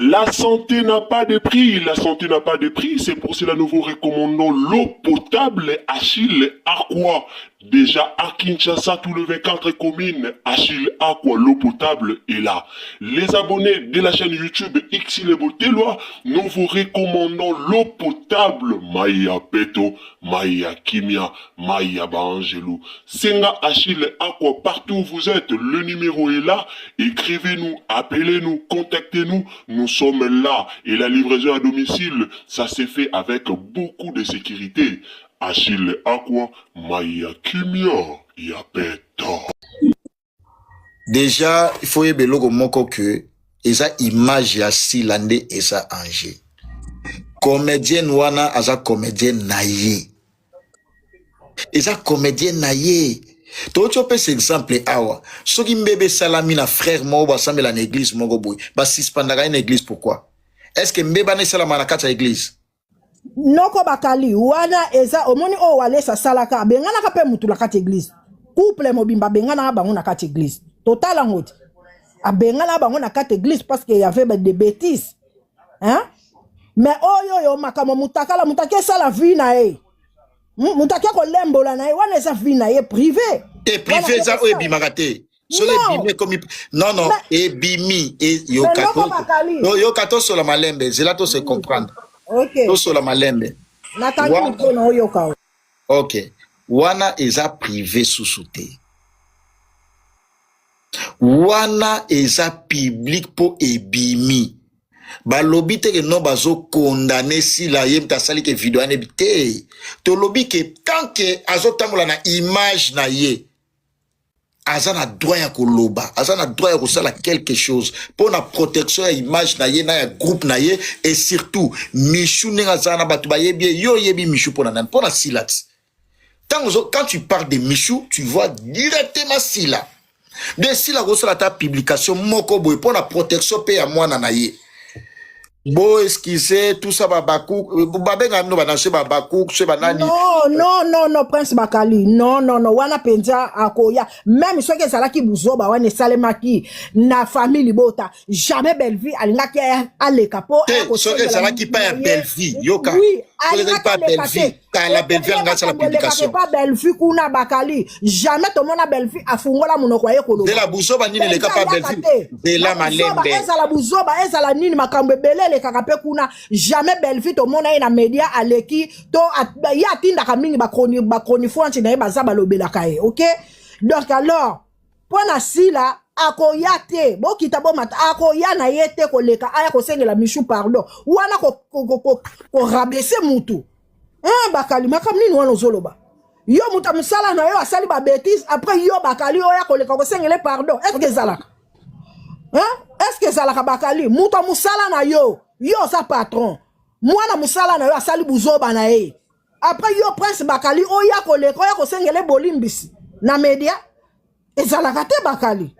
La santé n'a pas de prix, la santé n'a pas de prix, c'est pour cela que nous vous recommandons l'eau potable Achille Aqua. Déjà à Kinshasa, tous les 24 communes, Achille Aqua, l'eau potable est là. Les abonnés de la chaîne YouTube Xile Botelwa, nous vous recommandons l'eau potable Maya Peto, Maya Kimia, Maya Bangelou. Senga Achille Aqua, partout où vous êtes, le numéro est là. Écrivez-nous, appelez-nous, contactez-nous. Nous sommes là. Et la livraison à domicile, ça s'est fait avec beaucoup de sécurité. Achille Aqua, Maya Kimia, Yapeto. Déjà, il faut y belogo moko que esa image ya silande esa anje. Comédien wana aza comédien naye. Esa comédien naye. Tocho pe ce exemple awa. Soki mbebe salami na frère mo ba sambela na église moko boy. Ba suspendaka une église pourquoi? Est-ce que mbeba ne salama na kati ya église? Noko bakali wana eza omoni o wale sa salaka bengana ka pe mutu la kati église. Couple mobimba bengana bango na kati église. Total angoti. A bengana bango na kati église parce qu'il y avait des bêtises. Hein? Mais oh yo makamo mutakala mutake sala vie na e. Mutake ko lembola na e wana eza vie na e privé. Et privé ça o ebimagate. Solo ebimi comme non ebimi et yo kato. Yo kato sur la malembe, c'est là tout se comprendre. OK. Tout sur la malembe. Natani mkono oyo ka. OK. Wana eza privé sous-souté. Wana eza public po ebimi. Balobi te que non bazo condamné si la yem ta sali ke video ane bité. To lobi que tant que azo tambola na image na ye. Azana droit ya koloba, azana droit ya kosala quelque chose pour la protection ya image na ye na ya groupe na ye et surtout Michou nenga zana batu ba yebi yo yebi Michou pour na Silat. Quand tu parles de Michou, tu vois directement Sila. De Sila kosala ta publication moko boy pour la protection pe ya mwana na ye. Bo esquisser tout ça babakou babenga no banase babakou ce banani non Prince Bakali non wana penza akoya même ceux qui sala ki buzoba wana salemaki na famille libota jamais belle vie alinga ki aleka po ceux qui sala ki pa belle vie yoka oui pas belle vie la belle vie nga sala publication pas belle vie kuna Bakali jamais to mona belle vie afungola munoko ye kolo de la buzoba nini le pas belle vie de la malembe ezala buzoba ezala nini makambe belele kakape kuna jamais belle vie to mona na media aleki to ya tinda kamingi ba kroni fonti na baza balobela kae OK donc alors pona sila akoya te bokita bo mata akoya na yete koleka aya kosengela Michou pardon wana ko rabaisser mutu Bakali makam nini wana zoloba yo muta musala na yo asali ba bêtise après yo Bakali oya koleka kosengela pardon est-ce que zalaka est-ce que zalaka Bakali muta musala na yo sa patron mwana musala na yo asali buzoba na ye après yo Prince Bakali oya koleka oya kosengela bolimbisi na media ezalaka te Bakali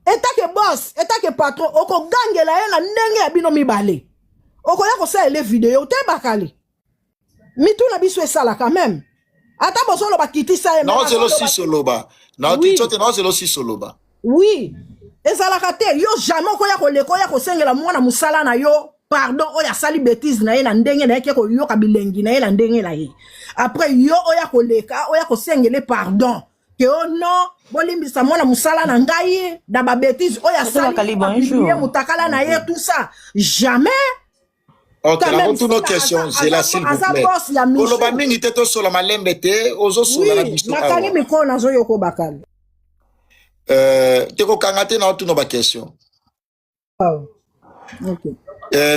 eta ke boss eta ke patron oko gangela ye na ndenge ya bino mibale oko ya kosala les vidéos te Bakali mitu na biso esala quand même ata bosolo bakitisa ye non c'est aussi soloba non tu sote non c'est aussi soloba oui ezalaka te yo jamais ko ya koleka ya kosengela mwana musala na yo pardon oya sali bêtise na ye na ndenge na ye ko yo ka bilengi na ye na ndenge na ye après yo oya koleka oya kosengela pardon que oh non bolimbisa mwana musala na ngai da ba bêtise oya sali bonjour mutakala na ye tout ça jamais. OK, la toutes nos questions, c'est là s'il vous plaît. Koloba mingi teto sur la malembe te ozo sur la biso. Nakani miko na zo yoko Bakali. Te ko kangate na toutes nos questions. OK.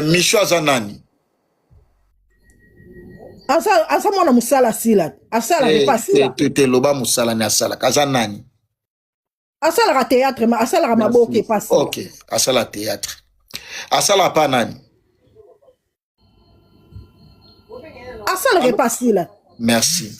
Michou azanani. Asa mwana musala sila. Asala ne pas sila. Te loba musala ni asala kazanani. Asala ka théâtre ma asala ka maboke pas sila. OK, asala théâtre. Asala pa nani. Asala pas sila. Merci.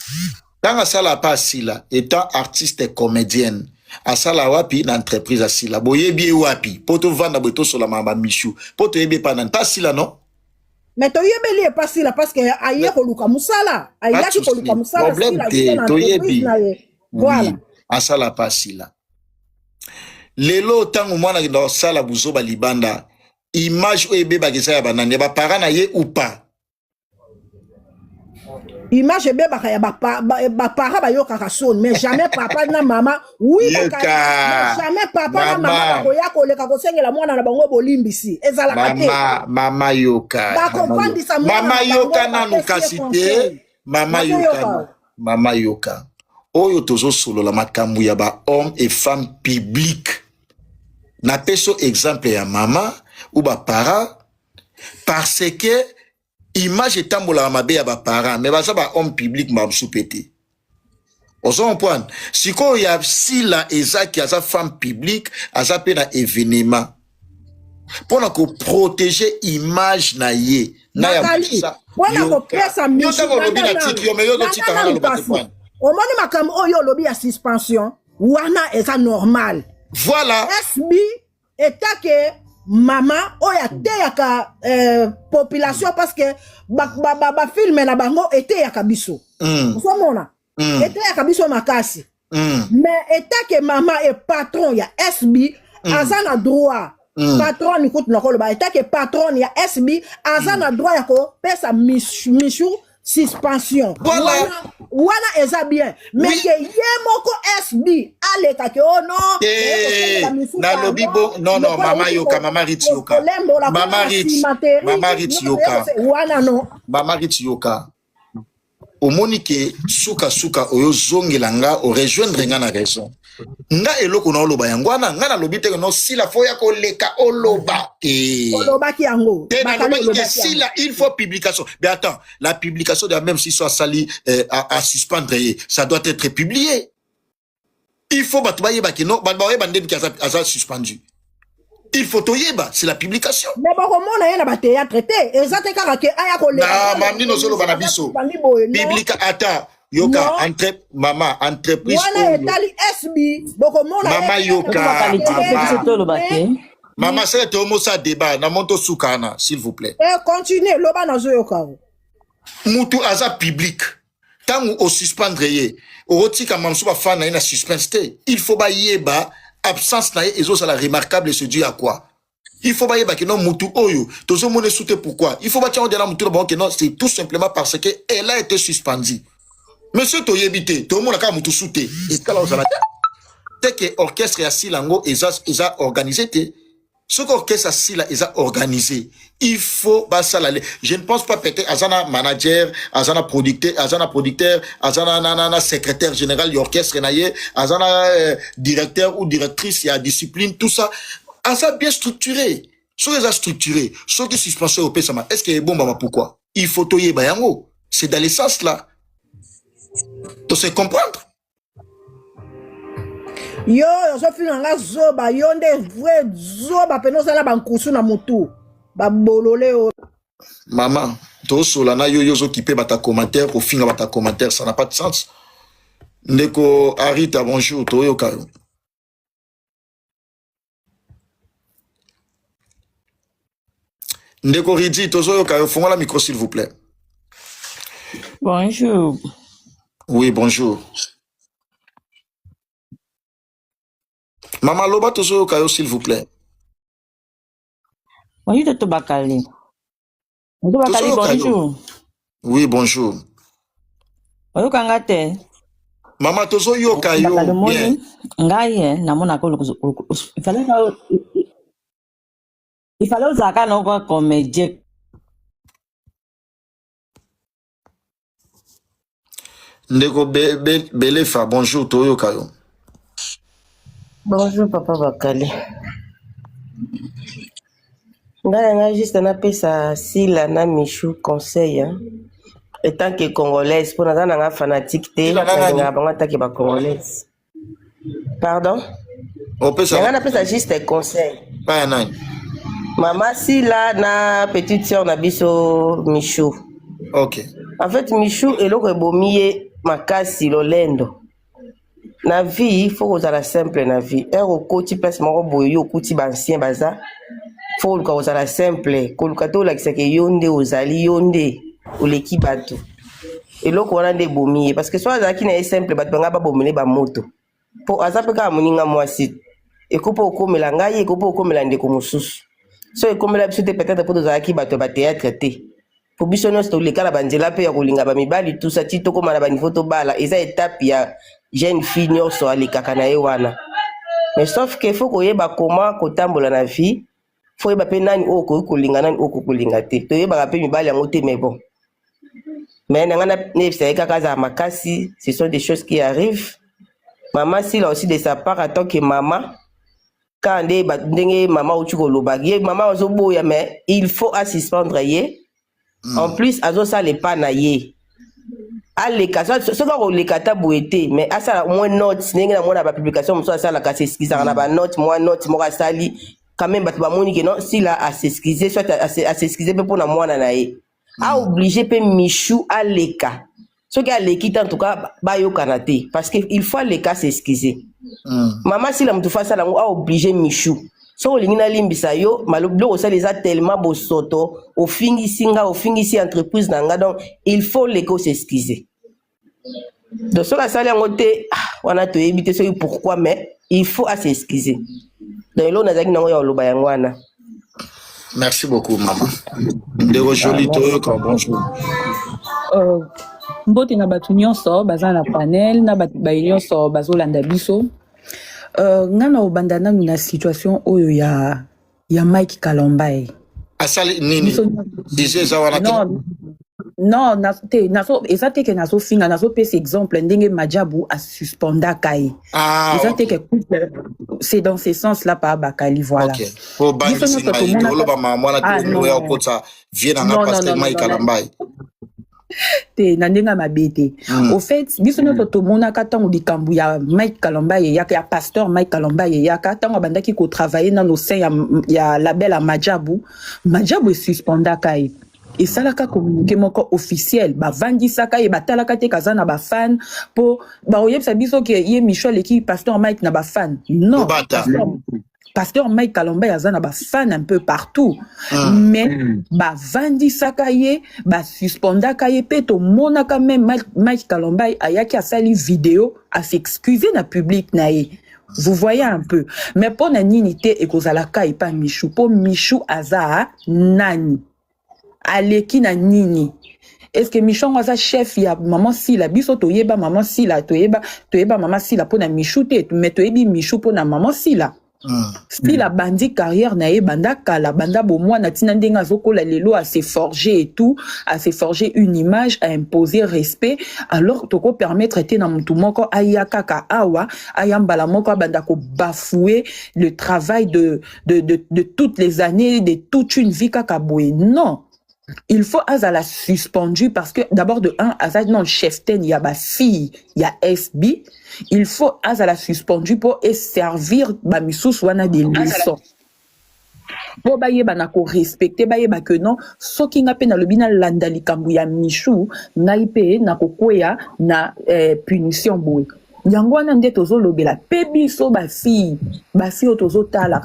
Dans asala pas sila étant artiste et comédienne. Asala wapi na entreprise asila. Boyebi wapi. Poto vanda boto sur la mama Michou. Poto yebe pa nan pas sila non? Mais to yebeli pas sila parce que aye ko luka musala. Aye ko luka musala. Problème de to yebi. Voilà. Asala pas sila. Lelo tangu mwana ndo sala buzoba libanda. image oyo ebebaka ya banani ba parents na ye ou pas. Image ebebaka ya bapara bayokaka soni mais jamais papa na mama oui mais jamais papa na mama bakoya koleka kosengela mwana na bango bolimbisi ezalaka te mama yoka bakompandisa mama yoka nanu kasi te mama yoka oyo tozosolola makambo ya ba homme et femme public na peso exemple ya mama ou ba para parce que image etambola mabe ya ba parents mais baza ba homme public mabsupete ozo comprendre siko ya sila ezaki aza femme publique aza pe na événement pona ko protéger image na ye na ya misa pona ko pesa misho lobi na tiki yo me yo tika na lo batepana omoni makambo oyo lobi ya suspension wana eza normal voilà SB etake mama oya teyaka population parce que ba filme na bango eteyaka biso osomona eteyaka biso makasi mais etake mama e patron ya SB aza na droit patron ni kutu nakoloba etake patron ya SB aza na droit ya ko pesa mishu suspension wana eza bien mais que ye moko SB aleka ke oh non na lobi bo non mama yoka mama Ritz yoka mama Ritz yoka wana no mama Ritz yoka omoni ke suka oyo zongela nga o rejoindre nga na raison nga eloko na oloba yango wana nga na lobi te no sila fo ya ko leka oloba oloba ki yango sila il faut publication mais attends la publication de même si soit sali à suspendre ça doit être publié il faut batbaye ba ki no batbaye bande ki asa suspendu il faut toyeba c'est la publication mais bon comment na ba théâtre te ezate kaka ke aya ko leka na mamni no solo bana biso public attends yoka entre mama entreprise wana etali SB boko mona mama yoka mama c'est tomo sa débat na monto sukana s'il vous plaît continue loba na zo yoka mutu aza public tangu o suspendre ye o rotika mamsu ba fana na suspense te il faut ba yeba absence na ye ezo sala remarquable se dit à quoi il faut ba yeba que non mutu oyo tozo mone soute pourquoi il faut ba tiens de la mutu ba que non c'est tout simplement parce que elle a été suspendue. Monsieur Toyebite, tout le monde a mutu soute et kala osala te que orchestre ya silango eza organisé te ce qu'orchestre sila eza organisé il faut basala je ne pense pas peut-être azana manager azana producteur azana secrétaire général de orchestre naye azana directeur ou directrice ya discipline tout ça asa bien structuré so eza structuré so qui suspension au pesama est-ce que bon baba pourquoi il faut toyeba yango c'est dans le sens là to se comprendre yo so finanga zoba yo nde vrai zoba penoza na bankusu na mutu ba bolole o maman to sola na yo zo kipe bata commentaire au finga bata commentaire ça n'a pas de sens ndeko Arita bonjour to yo kayo ndeko Ridi to zo yo kayo fonga la micro s'il vous plaît bonjour oui bonjour Maman Loba Tozo Kayo, s'il vous plaît. Bonjour, Toto Bakali. Toto Bakali, bonjour. Oui, bonjour. Bonjour, Kangate. Maman Tozo Yo Kayo. Bien. Ngaye, namona ko il fallait uzaka no kwa comédien. Ndeko Belefa, bonjour, Toyo Kayo. Bonjour Papa Bakali. Nga juste na pesa sila na Michou conseil hein. Étant que congolaise pour na nga fanatique te nga banga ta ke ba congolaise. Pardon? On peut ça. Nga na pesa juste conseil. Pas nan. Maman sila na petite sœur na biso Michou. OK. En fait Michou eloko ebomiye makasi lolendo. Na vie, il faut que la simple na vie. Un okoti place moko boyo okoti bancien baza. Faut que la simple. Kolukato la kisake yonde ozali yonde oleki bato. Et loko wana nde bomiye parce que soit azaki na simple bato banga ba bomele ba moto. Po azapeka moninga mwasi. Ekopo okomela ngai ekopo okomela ndeko mususu. so ekomela biso te peut-être po tozalaki bato ya théâtre te po biso nyonso tolekala banzela mpe ya kolinga bamibali tusa ti tokóma na baniveau tobala eza étape ya jeune fille nyonso alekaka na ye wana mais sauf que faut koyeba koma kotambola na vie faut yeba mpe nani oyo okoki kolinga nani oyo okoki kolinga te toyebaka mpe mibali yango te mais bon mais na nga nayebisa ye kaka azala makasi ce sont des choses qui arrivent maman Sila aussi de sa part en tant que maman quand ndenge maman outi koloba ye maman ozoboya mais il faut suspendre ye en plus azosala epa na ye aleka soki akoleka ta boye te mais asala moins note ndenge na mona bapublication mosusu asalaka aseeskizaka na banote mwa note moko asali quand même bato bamoni ke non Sila aseeskize soit aseeskize mpe mpona mwana na ye aoblige mpe michu aleka soki aleki te en tout cas bayokana te parce que il faut aleka s'excuser maman Sila motu fa asala yango aoblige michu soki olingi nalimbisa yo biloko osala eza tellement bosoto ofingisi nga ofingisi entreprise na nga donc il faut leka osexcuse donc soki asali yango te wana toyebi te soki pourquoi mais il faut s'excuser donc eloko nazalaki nango ya oloba yango wana. Merci beaucoup maman ndeko joli toyoka bonjour. Mbote na batu nyonso baza na panel na batu nyonso bazolanda biso nga na obanda nanu na situation oyo ya Mike Kalombai asali nini dise eza wana non naso eza teke naso finga naso pesa exemple ndenge Majabu a suspendaka ye eza teke c'est dans ce sens là pa bakali voilà po bangisi na oloba mwana to ya kota viena na pasteur Mike Kalombai te na ndenga mabete au fait biso nyonso tomonaka ntango likambo ya Mike Kalombai eyaka ya pasteur Mike Kalombai eyaka ntango abandaki kotravaille na no sein ya label ya Majabu esuspendaka ye esalaka communiqué moko officiel bavandisaka ye batalaka te kaza na bafan mpo baoyebisa biso ke ye Michel eki pasteur Mike na bafan non pasteur Mike Kalombai aza na bafan un peu partout mais bavandisaka ye basuspendaka ye mpe tomonaka même Mike Kalombai ayaki asali vidéo à s'excuser na public na ye. Vous voyez un peu mais mpo na nini te ekozalaka epa Michou mpo Michou aza nani aleki na nini est-ce que Michon aza chef ya maman Sila biso toyeba maman Sila toyeba maman Sila po na Michou te mais toyebi Michou po na maman Sila Sila bandi carrière na ye banda kala banda bomwa na tina ndenga zokola lelo à se forger et tout à se forger une image à imposer respect alors toko permettre te na mutu moko ayaka ka awa ayambala moko banda ko bafouer le travail de toutes les années de toute une vie kaka boye non. Il faut azala suspendu parce que d'abord de un azala non chef ten y a ba fille y a SB il faut azala suspendu pour servir ba misous wana des leçons pour ba yeba na ko respecter ba yeba que non soki nga pe na lobina landa likambu ya Michou ngai pe na ko kwea na punition boy yango wana nde tozolobela pe biso ba fille tozotala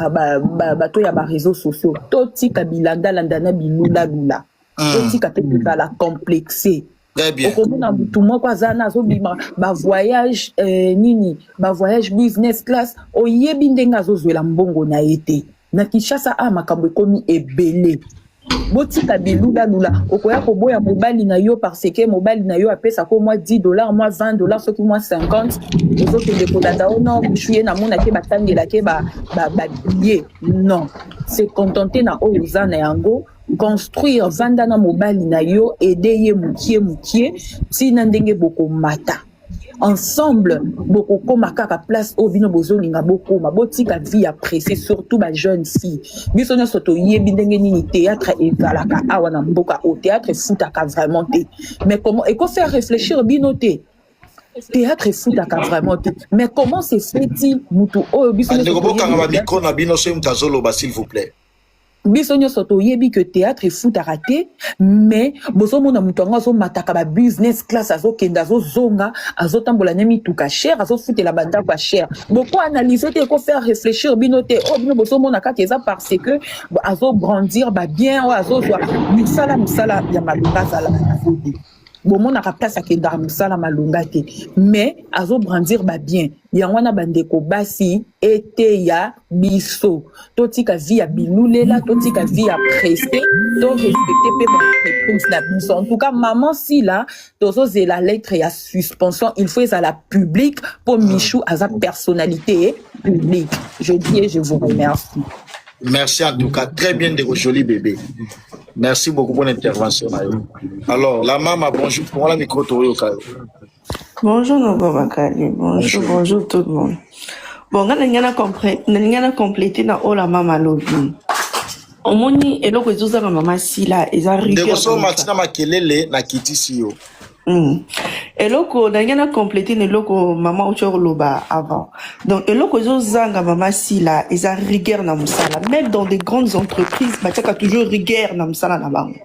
bato ya ba réseaux sociaux totika bilanda landa na bilula lula totika pe la complexé très bien okomona mutu moko azana azobima ba voyage nini ba voyage business class oyebi ndenga azozwela mbongo na ete na Kinshasa makambo ekomi ebele botika bilula lula okoya koboya mobali na yo parce que mobali na yo apesa ko moi $10 moi $20 soki moi 50 ozokende kodata ono bishuye na mona ke batangela ke ba billet non c'est contenter na oyo zana yango construire vanda na mobali na yo aider ye mukie tina ndenge boko mata ensemble boko koma kaka place au bino bozolinga boko mabotika vie appréciée surtout ba jeune fille biso nyoso to yebi ndenge nini théâtre ezalaka awa na mboka au théâtre futaka vraiment te mais comment et qu'on faire réfléchir bino te théâtre futaka vraiment te mais comment se fait-il mutu o biso nyoso to boka ngaba micro na bino so mtazoloba s'il vous plaît biso nyonso toyebi que théâtre efutaka te mais bozomona mutu yango azomataka ba business class azokenda azozonga azotambola ne mituka cher azofutela bandako ya cher boko analyser te ko faire réfléchir bino te bino bozomona kaka eza parce que azograndir ba bien o azozwa misala ya maluka azala bomonaka place akendaka mosala malonga te mais azobrandir babien yango wana bandeko basi ete ya biso totika vie ya bilulela totika vie ya presse to respecte mpe baentreprise na biso en tout cas maman si la tozozela lettre ya suspension il faut ezala public pour Michou aza personnalité publique je dis et je vous remercie. Merci en tout cas, très bien de joli bébé. Merci beaucoup pour l'intervention. Alors, la maman, bonjour. Pour la micro, bonjour, Nobo Bakali. Bonjour tout le monde. Bon, on a complété dans la maman lobby. On moni et l'autre chose la maman si là, ils arrivent. De ressort Martina Makelele na kiti siyo. Et loko a complété ne loko maman autour loba avant. Donc et loko zanga maman si là ils a rigueur na musala même dans des grandes entreprises bah tu as toujours rigueur na musala na bango.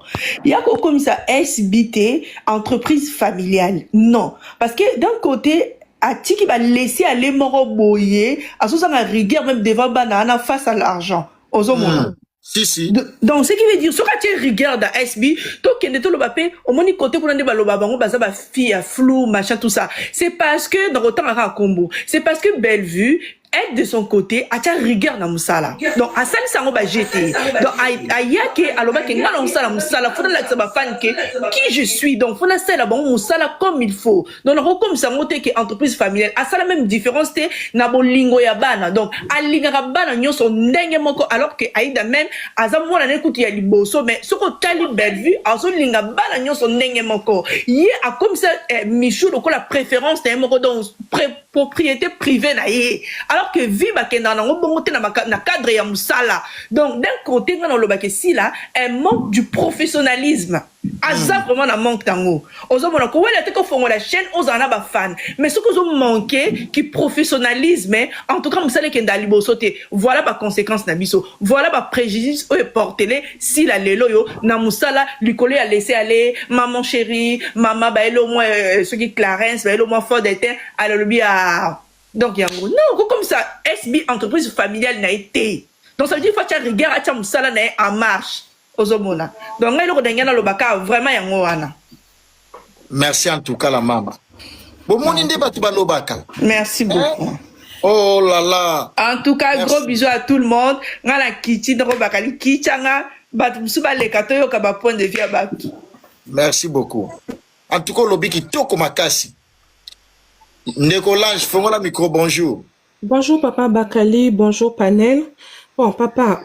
Il y a comme ça SBT entreprise familiale. Non, parce que d'un côté Ati qui va laisser aller moro boyer à sous sa rigueur même devant banana face à l'argent. Aux hommes. Si. Donc, ce qui veut dire, ce que tu regardes à SB, toi qui es le bapé, au moins côté pour l'année balobango, baza ba fille à flou, machin, tout ça. C'est parce que, dans autant à combo, c'est parce que Bellevue, aide de son côté, a ta rigueur dans Moussala. Donc, à ça, ça va jeter. Donc, à yake, à l'oba, qui n'a pas Moussala, faut la tsaba fan qui je suis. Donc, faut la selle à bon Moussala comme il faut. Donc, on comme ça, monte qui entreprise familiale. À ça, la même différence, c'est, na bon lingo ya bana. Donc, à lingara nyon son dengue moko, alors que Aïda même, à ça, moi, l'écoute, il y a liboso, mais ce qu'on t'a Bellevue, à son linga bana nyon son dengue moko. Yé, à comme ça, Michou, donc, la préférence, c'est un moko, donc, propriété privée, na yé. Alors que vie bakenda na ngobongote na cadre ya musala. Donc d'un côté quand on le bakesi là, un manque du professionnalisme. Aza vraiment na manque tango. Ozo mona ko wela te ko fongo la chaîne ozana ba fan. Mais ce que vous manquez qui professionnalisme en tout cas musala kenda libosote. Voilà ba conséquence na biso. Voilà ba préjudice o portele si la lelo yo na musala likole a laissé aller maman chérie, maman ba elo moi ce qui Clarence, ba elo moi fort d'éteint à lobby à donc, non, comme ça, SB, entreprise familiale, n'a été. Donc, ça veut dire qu'il faut que tu regardes, tu as en marche. Aux hommes. Donc, vraiment, merci en tout cas, la maman. Bon, mon inde batu balobaka. Merci beaucoup. Oh là là. En tout cas, merci. Gros bisous à tout le monde. Ngala kiti, bakali kichanga, batu musuba le katoyo kaba point de vue à batu. Merci beaucoup. En tout cas, lobby qui toko makasi. Nicolas, fongola micro, bonjour. Bonjour papa Bakali, bonjour panel. Bon papa,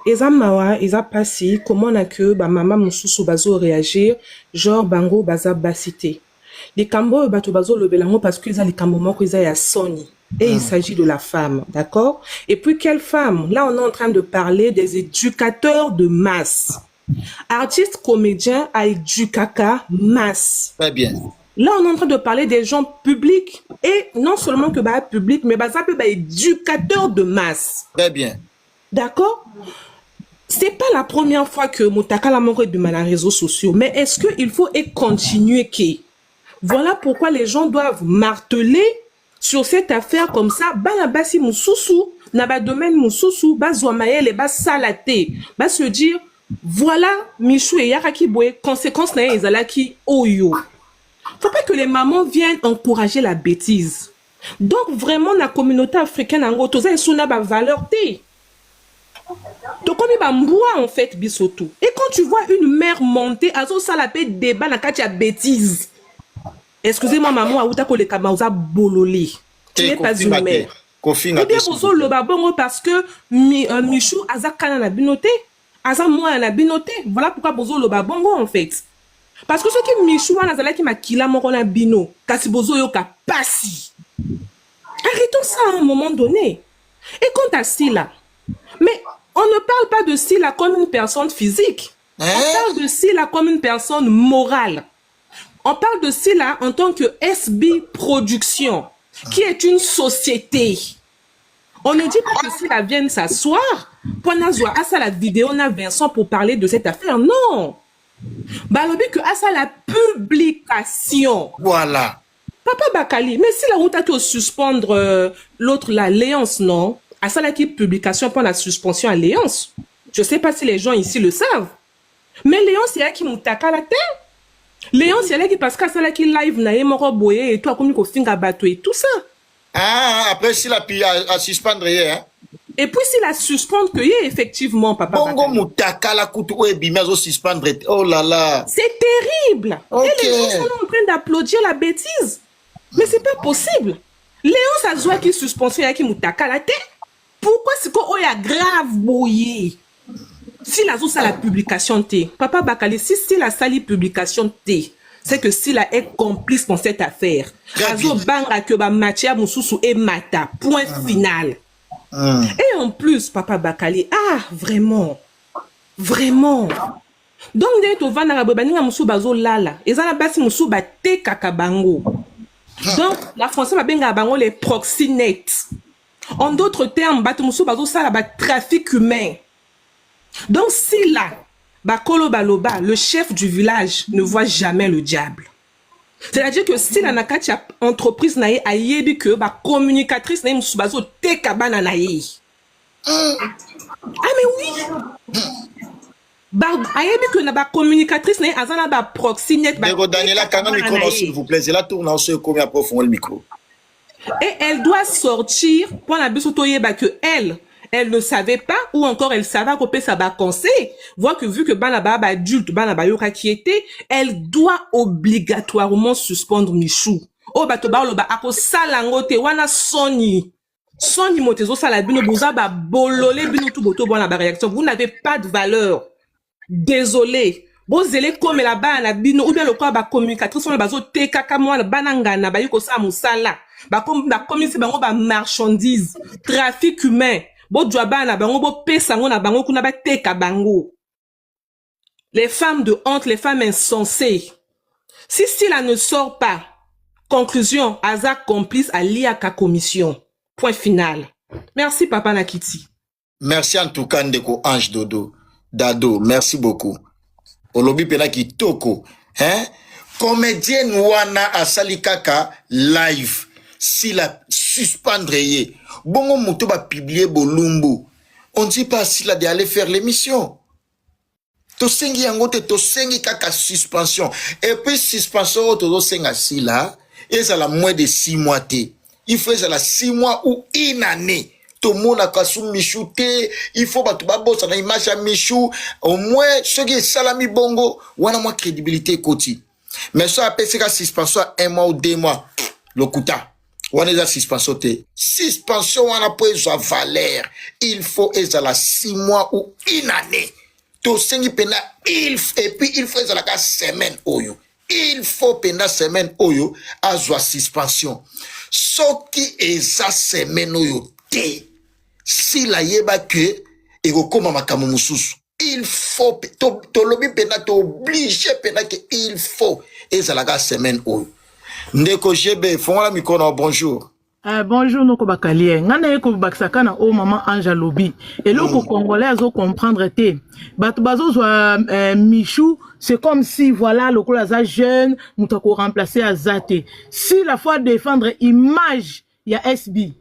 eza mawa, eza passé, comment na que ba maman mususu bazo réagir, genre bango baza basité. Les cambo bato bazo le belango parce que eza les cambo moko eza ya Sony. Et il s'agit de la femme, d'accord? Et puis quelle femme? Là on est en train de parler des éducateurs de masse. Artistes, comédiens, à éducaka masse. Très bien. Là, on est en train de parler des gens publics et non seulement que bah public, mais bah ça peut bah éducateurs de masse. Très bien. D'accord? C'est pas la première fois que Moutaka la mort de mal les réseaux sociaux, mais est-ce qu'il faut et continuer qui? Voilà pourquoi les gens doivent marteler sur cette affaire comme ça. Bah la basi moussousou, na ba domaine moussousou, bah zoamaye les bas salaté, bah se dire voilà Michou et Yaraki Boé conséquences na ezalaki oyo. Faut pas que les mamans viennent encourager la bêtise. Donc vraiment la communauté africaine en gros toza esuna ba valeur té. Donc on est bamboua en fait bisoto. Et quand tu vois une mère monter azo salapé débat na katia bêtise. Excusez-moi maman aouta ko le kamauza bololi. Tu n'es pas une mère. Kofi na bozo lo babongo parce que Michou azakana na binoté, aza moi na binoté. Voilà pourquoi bozo lo babongo en fait. Parce que ce qui Michou nazala qui makila moko na bino, kasi bozo yoka pasi. Arrêtons ça à un moment donné. Et quant à Sila, mais on ne parle pas de Sila comme une personne physique. On parle de Sila comme une personne morale. On parle de Sila en tant que SB Production, qui est une société. On ne dit pas que Sila vienne s'asseoir pour n'avoir à ça la vidéo on a Vincent pour parler de cette affaire. Non. Balobi que à ça la publication. Voilà. Papa Bakali, mais si la route a tout suspendre l'autre l'alliance, non? À ça la qui publication pour la suspension alliance. Je sais pas si les gens ici le savent. Mais Léon c'est là qui moutaka la terre. Léon, c'est là qui parce que ça là qui live na ye moko boye et toi comme ko finga bato et tout ça. Ah, après si la pi à suspendre hein. Et puis s'il a suspendre que y effectivement papa. Bongo mutaka la kutu o ebimia zo suspendre. Oh là là. C'est terrible. Okay. Et les gens sont en train d'applaudir la bêtise. Mais c'est pas possible. Léon ça se voit qui suspension ya qui mutaka la tête. Pourquoi c'est qu'on y a grave boyé? Si la zone la publication T, papa Bakali, si la sali publication T, c'est que si la est complice dans cette affaire. Azo banga que ba matia mususu et mata. Point final. Et en plus, papa Bakali, vraiment. Vraiment. Donc, dès que tu vas dans la baninga musu bazo lala, et ça la basi musu ba te kakabango. Donc, la française va benga bango les proxénètes. En d'autres termes, bato musu bazo ça la trafic humain. Donc, si là, Bakolo Baloba, le chef du village, ne voit jamais le diable. C'est-à-dire que si la nakatia entreprise naïe a yébi que ba communicatrice naïe msubazo te kabana naïe. Ah mais oui. Ba ayebi que na ba communicatrice naïe azana ba proxénète ba. Daniela Kanga micro s'il vous plaît, c'est là tourne en ce combien profond le micro. Et elle doit sortir pour la bisotoye ba que elle ne savait pas ou encore elle savait qu'on peut ça ba conseil voir que vu que banaba ba adulte banaba yoka qui était elle doit obligatoirement suspendre Michou o bato ba lo ba ako salango te wana soni motezo sala bino boza ba bolole bino tout boto bona ba réaction vous n'avez pas de valeur désolé bozele comme la bana bino ou bien le quoi ba communicatrice on bazo te kaka mwana banangana ba yiko sa musala ba comme c'est bango ba marchandise trafic humain. Les femmes de honte, les femmes insensées. Si cela ne sort pas, conclusion, Aza complice à l'IAK commission. Point final. Merci, Papa Nakiti. Merci en tout cas, Ndeko Ange Dado. Merci beaucoup. Olobi pena ki toko. Hein? Comédienne wana asali kaka live. Si la suspendre ye. Bongo muto ba publier bolumbu. On dit pas si la d'aller faire l'émission. To sengi yangote to sengi kaka suspension. Et puis suspension to senga si la. Et ça la moins de 6 mois té. Il faut ça la 6 mois ou une année. Tout le monde a kassou Michou té. Il faut ba to ba bossa na image à Michou. Au moins ce qui est salami bongo. Wana moi crédibilité koti. Mais ça après c'est la suspension 1 mois ou 2 mois. Lokuta. On est à suspension. Suspension, on a pris sa valeur. Il faut être à 6 mois ou une année. Tout ce qui pena, et puis il faut être à la semaine oyo. Il faut pendant semaine oyo à la suspension. Ce qui est à semaine oyo té. Si la yeba que et comme makamu mususu. Il faut to lobi pena to obligé pena que il faut et à la semaine oyo. Ndeko Jebe, fonga la mikono, bonjour. Bonjour, Noko Bakalie. Ngana yeko baksaka na o maman Anja Lobi. Et l'oko congolais azo comprendre te. Bato bazo zwa Michou, c'est comme si voilà le colaza jeune, moutako remplacer Azate. Si la fois défendre image, il y a SB.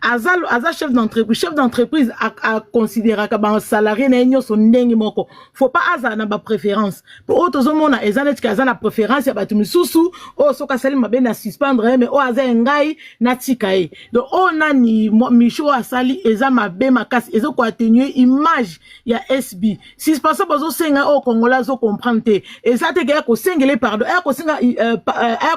Aza chef d'entreprise a considéré que un salarié n'a son nengi moko. Faut pas aza na ba préférence. Pour autres hommes na ezanet kaza na préférence ya batu misusu o soka sali mabe na suspendre mais o aza ngai na tikae. Donc on a ni Michou asali eza mabe makasi ezo ko atténuer image ya SB. Si c'est pas ça bazo senga o Congolais zo comprendre te. Ezate ke ko sengele pardon, ko senga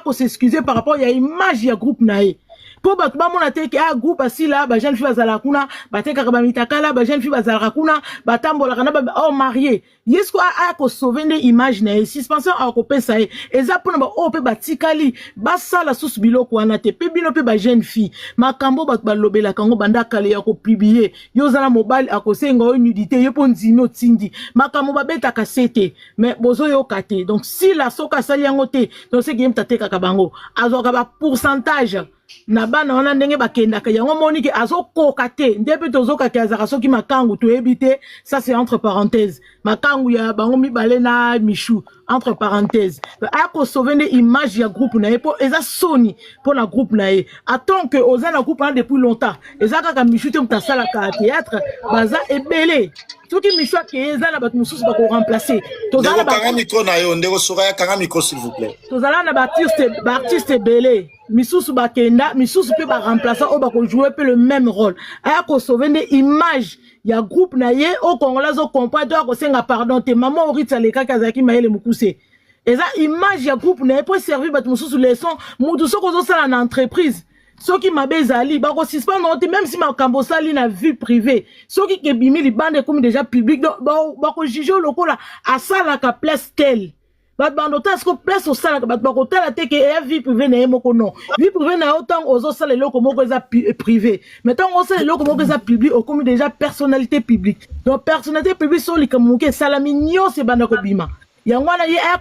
ko s'excuser par rapport ya image ya groupe nae. Pour ba mona te ke a groupe asi la ba jeune fille bazala kuna ba te ka ba mitakala ba jeune fille bazala kuna ba tambola kana ba oh marié yesko a ko sauver des images na suspension a ko pesa e eza pona ba o pe ba tikali ba sala sous biloko wana te pe bino pe ba jeune fille makambo ba lobela kango banda kale ya ko publier yo zala mobile a ko senga o nudité yo pon zino tindi makambo ba beta ka sete mais bozo yo kate donc si la soka sali yango te donc c'est game tate ka bango azoka ba pourcentage na bana wana ndenge bakendaka yango moni ke azokoka te nde mpe tozokaki azaka soki makangu toyebi te. Ça c'est entre parenthèses makangu ya bango mibale na Michou entre parenthèses akosauve nde image ya groupe na ye mpo eza soni mpo na groupe na ye attend que oza na groupe wana depuis longtemps eza kaka Michou te moto asalaka théâtre baza ebele soki Michou akeye eza na bato mosusu bakoremplace tozala kanga micro na yo ndeko Soraya kanga micro s'il vous plaît tozala na baartiste ebele misusu bakenda misusu mpe baremplaçant oyo bakojouer mpe le même rôle aya kosauve nde image ya groupe na ye au Congolais okomprendre to akosenga pardon te mama Oritza alekaki azalaki mayele mokuse eza image ya groupe na ye mpo servi bato mosusu leson motu soki ozosala na entreprise soki mabe ezali bakosispendre te même si makambo osali na vie privée soki kebimi libanda ekomi déjà public bakojuge lokola asalaka place tel bato bandota siko place osalaka bato bakotala te ke eya vie privée na ye moko non vie privée na yo ntango ozosala eloko moko eza privé mais ntango osala eloko moko eza public okomi déjà personnalité publique donc personnalité publique so likambo moke esalami nyonso ebanda kobima yango wana ye aya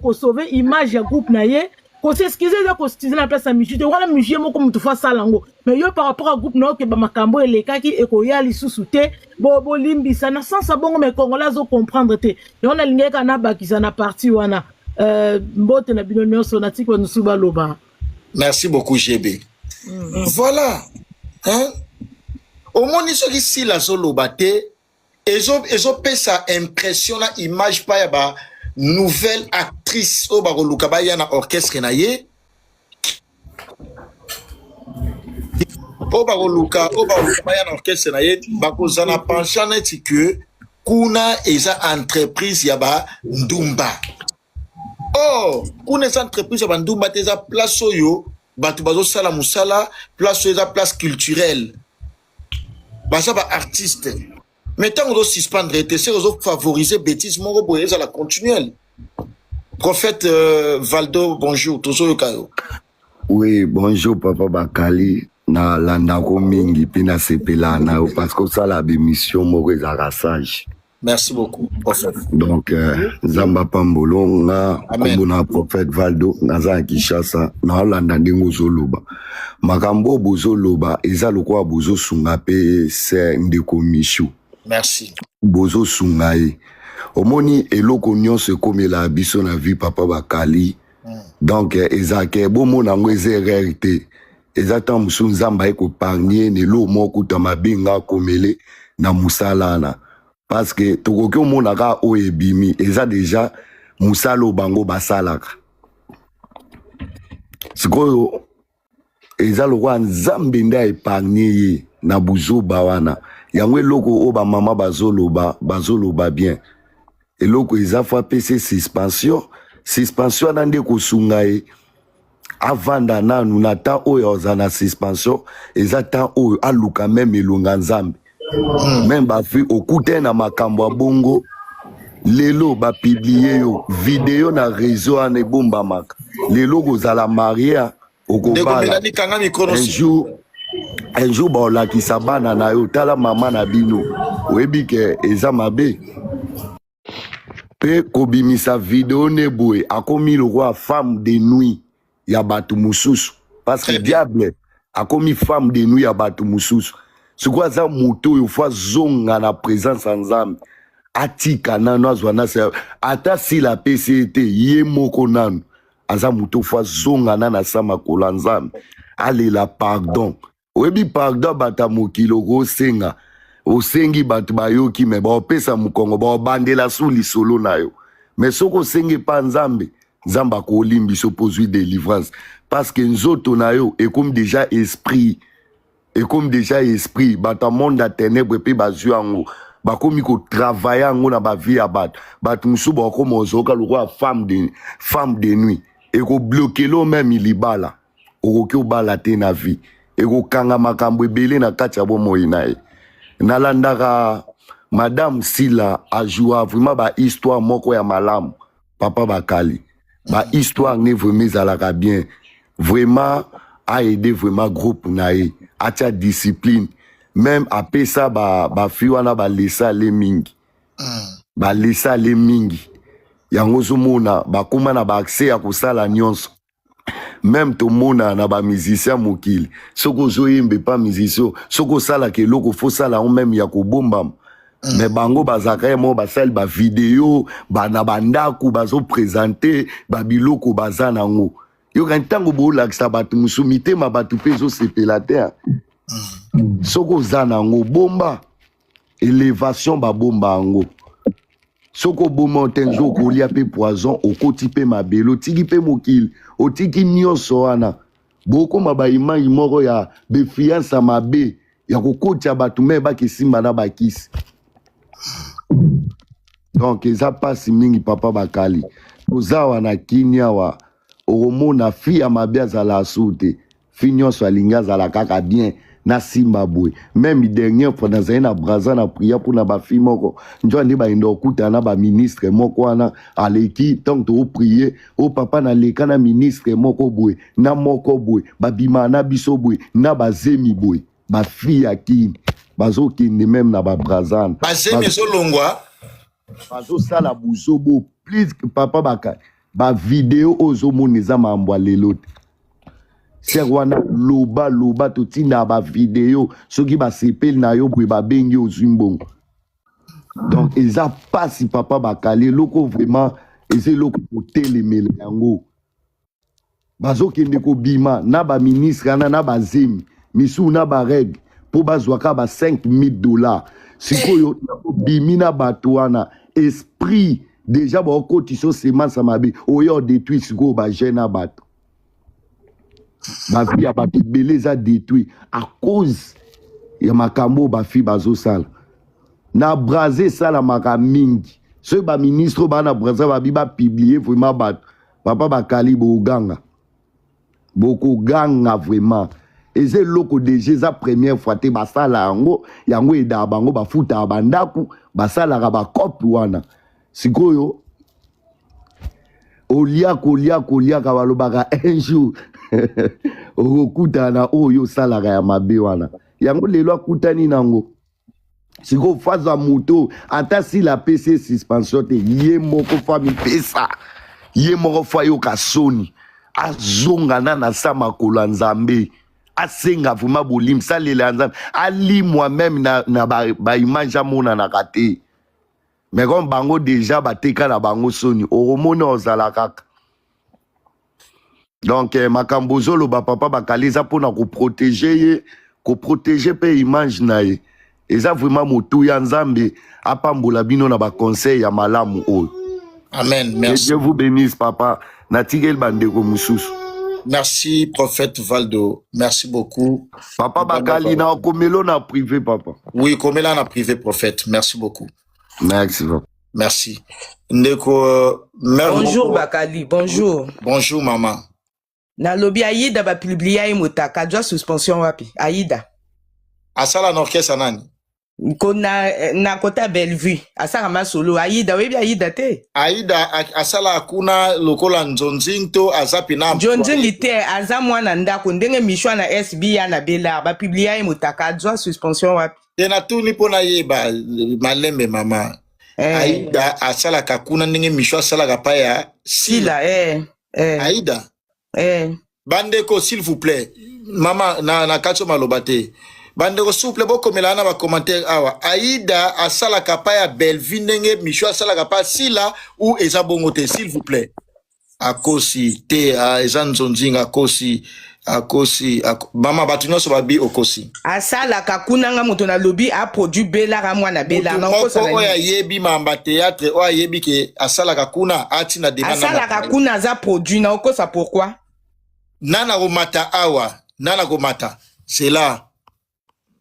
kosauve image ya groupe na ye koseskize eza koseskize na place ya Michou te wana Michou ye moko moto fa asala yango mais yo par rapport à groupe na yo ke bamakambo elekaki ekoya lisusu te bolimbisa na sansa bongo mais Congolais azocomprendre te yango nalingaki kaka nabakisa na parti wana mbote na bino nyonso natiki banusu baloba. Merci beaucoup GB. Voilà hein omoni soki sila azoloba te ezopesa impression na image pa ya ba nouvelle actrice au bakoluka baya na orchestre na ye po bakoluka baya na orchestre na ye bakozana penchant neti que kuna eza entreprise ya ba ndumba kuna eza entreprise ya ba ndumba te eza place oyo bato bazosala musala place oyo eza place culturelle baza ba artiste mais tant qu'on suspendre et c'est aux favoriser bêtises mon robot à la continuelle. Prophète Valdo, bonjour, toujours le cas. Oui, bonjour Papa Bakali. Na landako mingi pina sepela na parce que ça la émission mauvaise arrasage. Merci beaucoup, prophète. Donc Zamba Pambolo na komona prophète Valdo na za Kinshasa na landa ndingo zoloba. Makambo bozoloba eza lokwa bozo sunga pe c'est ndeko Michou. Merci. Bozo sungaye. Omoni eloko nyonso komela biso na vie Papa Bakali. Donc ezake bomo na ngweze réalité. Ezata musu nzamba eko parnier ne lo moko ta mabinga komele na musalana. Parce que tokoki omona ka oyebimi eza déjà musalo bango basalaka. Sikoyo eza lokwa nzambe nda épargner na buzo bawana. Yango eloko o ba mama bazoloba bien. Eloko eza fa PC suspension nande kosunga e avanda nanu na ta oyo za na suspension eza ta oyo aluka même elonga nzambe. Même ba fi okute na makambo bongo lelo ba publier yo vidéo na réseau ane bomba maka. Lelo kozala maria okobala. Un jour ba olakisa bana na yo tala mama na bino oyebi ke eza mabe pe kobimisa video ne boye akomi le roi femme de nuit ya batu mususu parce que diable akomi femme de nuit ya batu mususu sikwa za moto yo fa zonga na présence nzambe atika nano azwana se ata si la PCT ye moko nano aza moto fa zonga na sama kola nzambe allez la pardon. Oyebi pardon bata mokilo go senga osengi batu bayoki me ba opesa mukongo ba bandela suli solo na yo mais soko sengi pa nzambe nzamba ko limbi so pozui délivrance parce que nzoto na yo et comme déjà esprit bata monde à ténèbres pe bazu ango ba komi ko travailler ango na ba vie ya batu musu ba ko mozoka le roi femme de nuit et ko bloquer lo même ilibala okoki obala te na vie eko kanga makambo ebele na kati ya bomoi na ye nalandaka madame Sila ajoua vraiment ba histoire moko ya malamu Papa Bakali ba histoire ne vraiment ezalaka bien vraiment a aidé vraiment groupe na ye atia discipline même apesa ba fi wana ba lesa le mingi yango zomona bakoma na ba accès ya kosala nyonso même to mona na ba musicien mokili soko zo yembe pas musicien soko sala ke loko fo sala on même ya ko bomba mais bango bazaka mo basali ba vidéo ba na bandaku bazo présenter ba biloko bazana ngo yo kan tango bo lakisa batu musumite ma batu pezo sepela terre soko zana ngo bomba élévation ba bomba ngo soko bomba tenzo ko lia pe poison okoti pe mabelo tiki pe mokili otiki nyonso wana boko maba image moko ya befiance mabe ya kokoti batu me ba kisimba na bakisi donc eza pasi mingi papa bakali ozawa na kinya wa oromona fi ya mabe azala asute fi nyonso alinga azala kaka bien na simba boy même dernière fois dans na braza na prière pour na ba fi moko njo andi ba ndo kuta na ba ministre moko wana aleki tant to prier o papa na leka na ministre moko boy na moko boy ba bima na biso boy na ba zemi boy ba fi ya kini bazo kinde même na ba braza ba zemi zo longwa bazo sala buzobo please papa baka ba vidéo ozo moniza mambwa lelote ser wana loba totina ba vidéo soki ba sepel na yo bwe ba bengi ozumbongo donc eza pasi papa bakali loko vraiment eze loko kotelemela yango bazo kende ko bima na ba ministre na ba zemi misu na ba reg po bazwaka ba $5,000 sikoyo bimi na bato wana esprit déjà ba okotiso semence mabe oyo détruit sikoyo ba jeune bato ba vie ya ba beleza détruit à cause ya makambo ba fi bazo sala na braser sala maka mingi ce ba ministre ba na braser ba biba publier vraiment ba papa bakali bo ganga boko ganga vraiment eze loko déjà za première fois te basala yango eda bango bafuta bandaku basala ka ba cop wana sikoyo olia ka balobaka un jour okutana oyo salaka ya mabe wana yango lelo akutani nango siko faza moto ata si la PC suspension te ye moko fami pesa ye moko fa yo kasoni azonga na sama kola nzambe asenga vraiment bolim salela nzambe ali moi-même na ba image amona na kate mais comme bango déjà bateka na bango soni oromona ozala kaka donc makambo zolo ba papa bakaliza pona ko protéger pe image na ye eza vraiment motu ya nzambe apambola bino na ba conseil ya malamu oyo amen merci Dieu vous bénisse papa natigel bandeko mususu merci prophète Valdo merci beaucoup papa bakali na komelo na privé papa oui komela na privé prophète merci beaucoup merci papa. Merci. Ndeko, bonjour Bakali, bonjour. Bonjour maman. Na lobi Aïda ba publier motaka jwa suspension wapi? Aïda. Asala na orchestre nani? Kona na kota Bellevue. Asala ma solo Aïda, webi Aïda te. Aïda asala akuna lokola nzonzinto azapi na. Nzonzingi te aza mwana ndako ndenge mishwa na SB ya na Bela ba publier motaka jwa suspension wapi? Tena tu nipo na yeba malembe mama. Aïda asala kakuna ndenge mishwa asala kapaya sila Aïda bandeko s'il vous plaît mama na kacho malobate bandeko s'il vous plaît boko melana ba commentaire awa Aïda asala kapaya Bellevue ndenge mishwa asala kapaya sila ou eza bongote s'il vous plaît akosi te eza nzonzinga akosi mama batu nyonso babi okosi asala kakunanga moto na lobi a produit Bela ka mwana Bela na okosa na oya yebi mamba théâtre oya yebi ke asala kakuna ati na demanda asala kakuna za produit na okosa pourquoi nana komata awa nana komata c'est là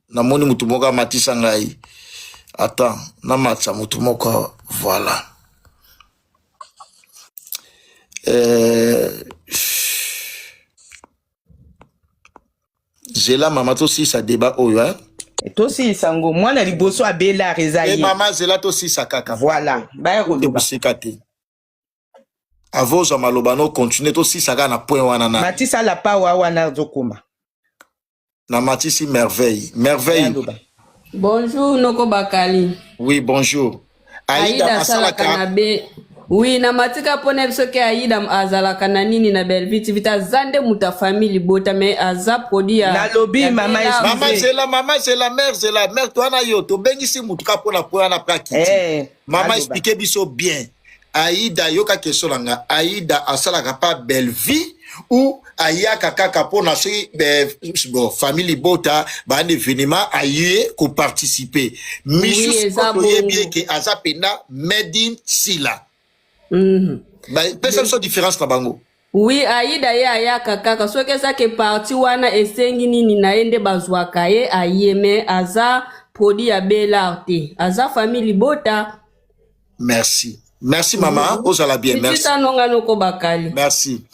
na moni mutu moko matisa ngai attends na matsa mutu moko voilà Zela mama to si sa débat oyo hein to si sango mwana liboso abela rezayi mama zela to si sa kaka voilà ba ko sikate avoza malobano continuer to si sa na point wana na matisa la pa wana zokuma na matisi merveille bonjour Noko Bakali oui bonjour Aïda sala kanabe Oui, na matika pone biso ke Aida azalaka na nini na Belvite vita zande muta famille bota mais aza produit ya na lobby mama Maman c'est la mère toi na yo to bengisi mutuka pona na prakiti. Maman expliquer biso bien. Aida yoka question langa Aida asalaka pa Belleville ou ayaka kaka pona si bon famille bota ba un événement aye ko participer. Michou soye bien que aza pena made in Sila. Bah personne sans différence na bango. Oui, Aida ye ayaka kaka so ke sa ke parti wana esengi nini na ende bazwaka ye ayeme aza produit ya Belarte aza famille bota. Merci maman, ozala bien, merci. Merci.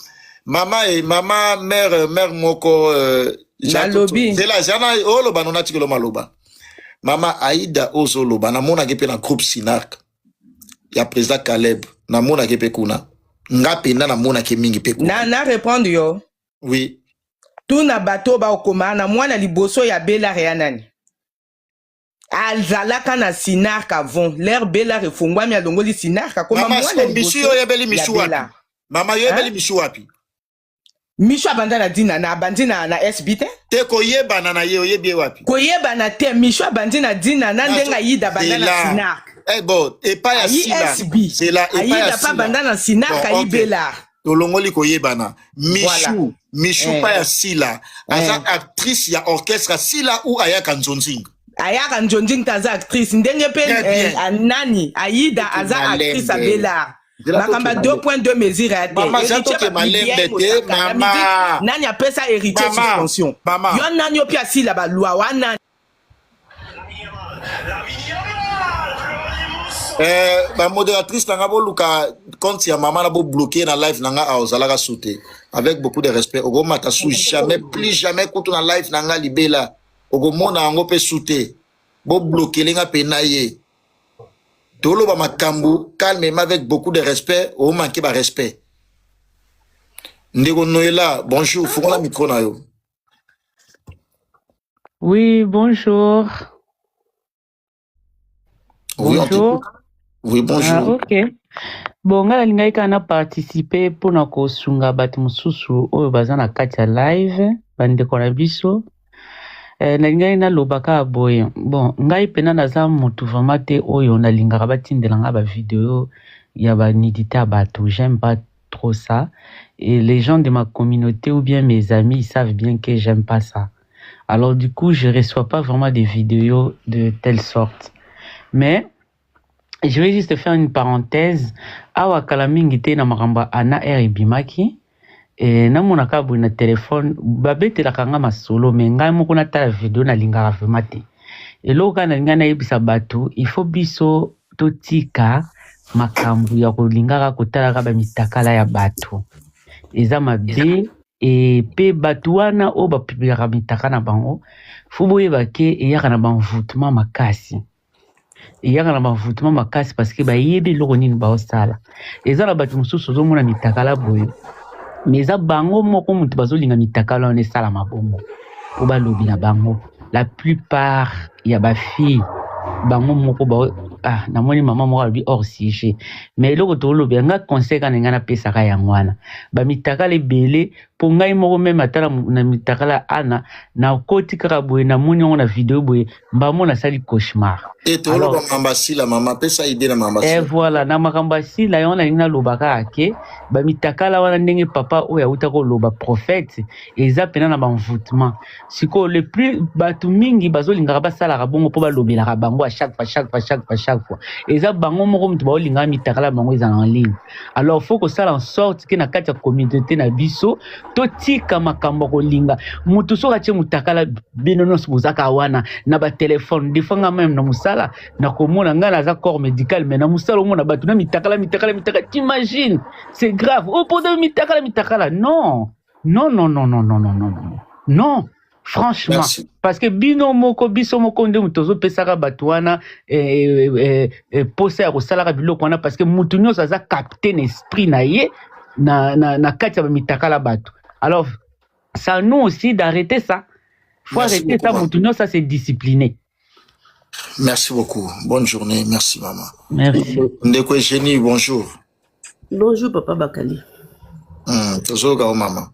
Maman mère moko na lobby. C'est là jana oloba nona tikelo maloba. Maman Aida ozoloba na mona kepe na groupe Sinark. Ya président Caleb na mona kepe kuna. Ngape na mona ke mingi pe kuna. Na répondre yo. Oui. Tout na bateau ba okoma na mwana liboso ya Bela Reanani. Alzalaka na Sinark avant l'air Bela refungwa mi alongoli Sinark koma mwana liboso ya Bela. Mama yo ebeli Michou wapi? Michou abandana dina na bandina na SBT te koyeba na ye oyebi wapi? Koyeba na te Michou abandina dina na ndenga Aida bandana Sinark. Bon, et pas ya Sila. C'est là et pas ya Aida pa bandana Sinark ayi Bela. Tolongoli koyeba na Michou pas ya Sila. Aza actrice ya orchestre Sila ou Ayaka Nzonzing. Ayaka Nzonzing taza actrice ndenge pe nani Aida aza actrice a Bela. Makamba 2.2 mesures à maman j'attends que ma lembete maman nani apesa héritier suspension yo nani opi asila ba loi wana ma modératrice nanga boluka compte ya maman na bo bloquer na live nanga a ozalaka sauter avec beaucoup de respect ogo mata sou jamais plus jamais kutu na live nanga libela ogo mona ngo pe sauter bo bloquer lenga penaye. Tolo ba makambu calmement avec beaucoup de respect ou manquer ba respect. Ndeko Noëlla, bonjour, faut la micro na yo. Oui, bonjour. Bonjour. Oui, bonjour. Ah, ok. Bon, nga lingai kana participer pour na ko sunga bat mususu oyo bazana kati ya live bandeko na biso. Na ngai na lobaka boye bon ngai pena naza mutu vraiment te oyo na lingaka batindelanga ba vidéo ya ba nidita bato j'aime pas trop ça et les gens de ma communauté ou bien mes amis ils savent bien que j'aime pas ça alors du coup je reçois pas vraiment des vidéos de telle sorte mais je vais juste faire une parenthèse awa kala mingi te na makamba ana bimaki na monaka boye na telefone babetelaka nga masolo me ngai moko natala video nalingaka vraimen te eloko kaka nalinga nayebisa bato il faut biso totika makambo ya kolingaka kotalaka bamitakala ya bato eza mabe pe bato wana oyo bapiblikaka mitaka na bango fo boyeba ke eyaka na banvoutement makasi parce que bayebi eloko nini baosala eza na bato mosusu ozomona mitakala boye mais eza bango moko mutu bazolinga mitakala wana esala mabongo po balobi na bango la plupart ya bafille bango moko namoni mama moko alobi hors sujet mais eloko tolobi nga conseil kana nga napesaka yango wana bamitakala ebele po ngai moko meme ata na mitakala ana nakoti kaka boye namoni yango na video boye mbamo nasali cauchemar toloba makambo sila mama pesa ide na makambo sila voilà na makambo sila yango nalingi nalobaka ake bamitakala wana ndenge papa oyo auta koloba prophète eza pena na banvoutement sikoyo le plus bato mingi bazolingaka basalaka bongo mpo balobelaka bango à chaque fois eza bango moko mutu baolingaka mitakala bango eza en ligne alors faut kosala en sorte ke na kati ya communauté na biso totika makambo kolinga mutu soki atie mutakala bino nyonso bozaka wana na batelefone des fois nga même na musala nakomona nga naza corps médical mais na musala omona bato na mitakala t'imagines c'est grave opoda mitakala non franchement merci. Parce que biso moko nde mutu ozopesaka bato wana posa ya kosalaka biloko wana parce que mutu nyonso aza capté na esprit na ye na kati ya bamitakala bato alors ça nous aussi d'arrêter ça faut merci arrêter beaucoup, ça mutu nyonso c'est discipliné. Merci beaucoup, bonne journée, merci maman. Merci. Ndeko Génie, bonjour. Bonjour papa Bakali. Toujours kao maman.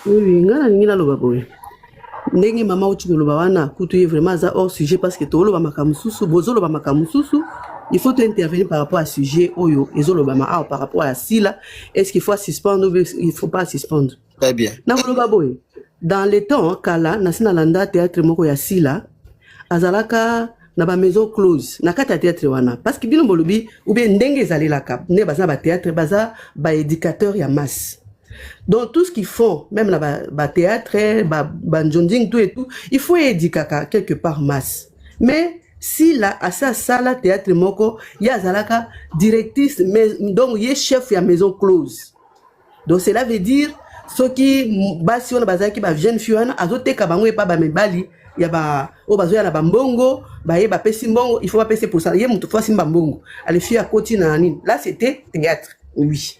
Oui, ngana ningina loba boy. Ndenge mama uti koloba wana kutu ye vraiment za hors sujet parce que to loba makamususu bozo loba makamususu. Il faut intervenir par rapport à sujet oyo ezoloba ma par rapport à sila est-ce qu'il faut suspendre ou il faut pas suspendre. Très bien. Na koloba boy. Dans les temps kala nasina landa théâtre moko ya sila azalaka na ba maison close na kata théâtre wana parce que bino bolobi ou bien ndenge ezali la cap ne baza ba théâtre baza ba éducateur ya masse. Donc tout ce qu'ils font, même la ba théâtre, ba njonding tout et tout, il faut éduquer quelque part masse. Mais si la asa sala théâtre moko, ya zalaka directrice, donc y chef ya maison close. Donc cela veut dire ce qui basi on bazaki ba jeune fille wana azote ka bango e pa ba mebali ya ba o bazo ya na bambongo, ba ye ba pesi mbongo, il faut pas pesi pour ça. Ye mutu fois simba mbongo. Ale fille à côté na nini. Là c'était théâtre. Oui.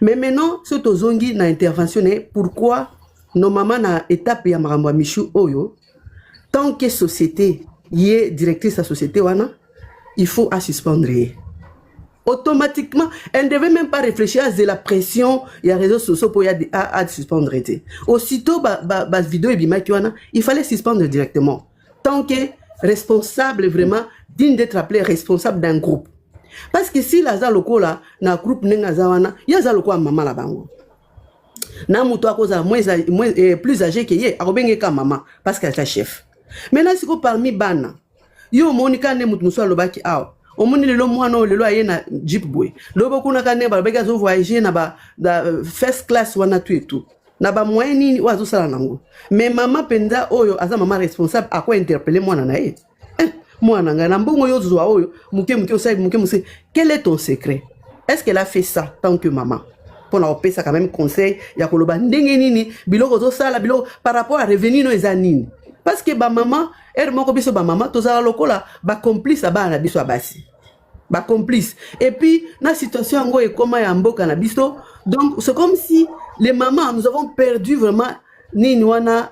Mais maintenant, ce tozongi na intervention pourquoi nos mamans na étape ya marambo Michou oyo tant que société yé directrice de la société wana il faut à suspendre automatiquement elle ne devait même pas réfléchir à la pression il y a réseaux sociaux pour à suspendre aussitôt ba vidéo ebimaki wana il fallait suspendre directement tant que responsable vraiment digne d'être appelé responsable d'un groupe. Parce que si la za lokola na groupe nenga za wana ya za lokola mama la bango na muto akoza plus âgé que ye akobenge ka mama parce qu'elle est chef. Maintenant si ko parmi bana yo monika ne mutu muso lobaki aw omoni lelo mwana lelo aye na jeep boy lobo kuna ka ne ba bega zo voyager na ba first class wana tu et tout na ba moyen nini wazo sala nango mais mama penda oyo aza mama responsable akwa interpeller mwana na ye. Moi, quel est ton secret? Est-ce qu'elle a fait ça tant que maman? Pour la paix, ça quand même conseil. Il y a par rapport à revenir nos années. Parce que ma maman, elle m'a dit que ma maman, tout ça, ba complice à ba biso abasi. Ba complice. Et puis, la situation en est comme un beau cannabiso. Donc, c'est comme si les mamans, nous avons perdu vraiment. Ni wana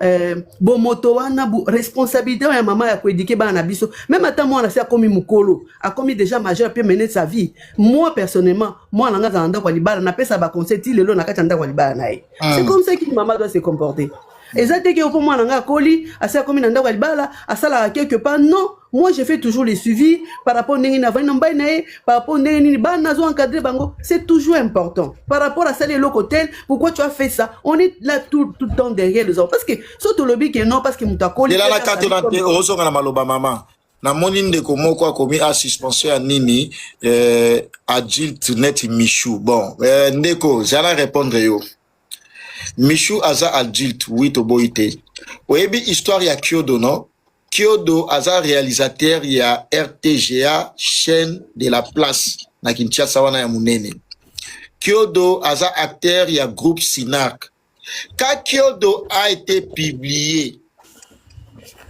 bon moto wana responsabilité ya maman ya ko éduquer bana biso même attends moi na c'est comme mukolo a commis déjà majeur peut mener sa vie moi personnellement moi na ngata ndako libala na pesa ba conseil ti lelo na kata ndako libala nae c'est comme ça que maman doit se comporter exactement que pour moi na ngaka koli a c'est comme na ndako libala a sala quelque part non moi je fais toujours les suivis par rapport ningi na vana mbay nae par rapport ningi bana zo encadrer bango c'est toujours important par rapport à ça les locaux pourquoi tu as fait ça on est là tout le temps derrière les autres parce que surtout le lobby que non parce que mutakoli de la carte na ozo na maloba maman na moni ndeko moko akomi a suspension ya nini adulte net Michou bon ndeko jala répondre yo Michou aza adulte oui to boité oyebi histoire ya Kyodo non Kyodo aza réalisateur ya RTGA chaîne de la place na Kinshasa wana ya munene. Kyodo aza acteur ya groupe Sinark. Quand Kyodo a été publié,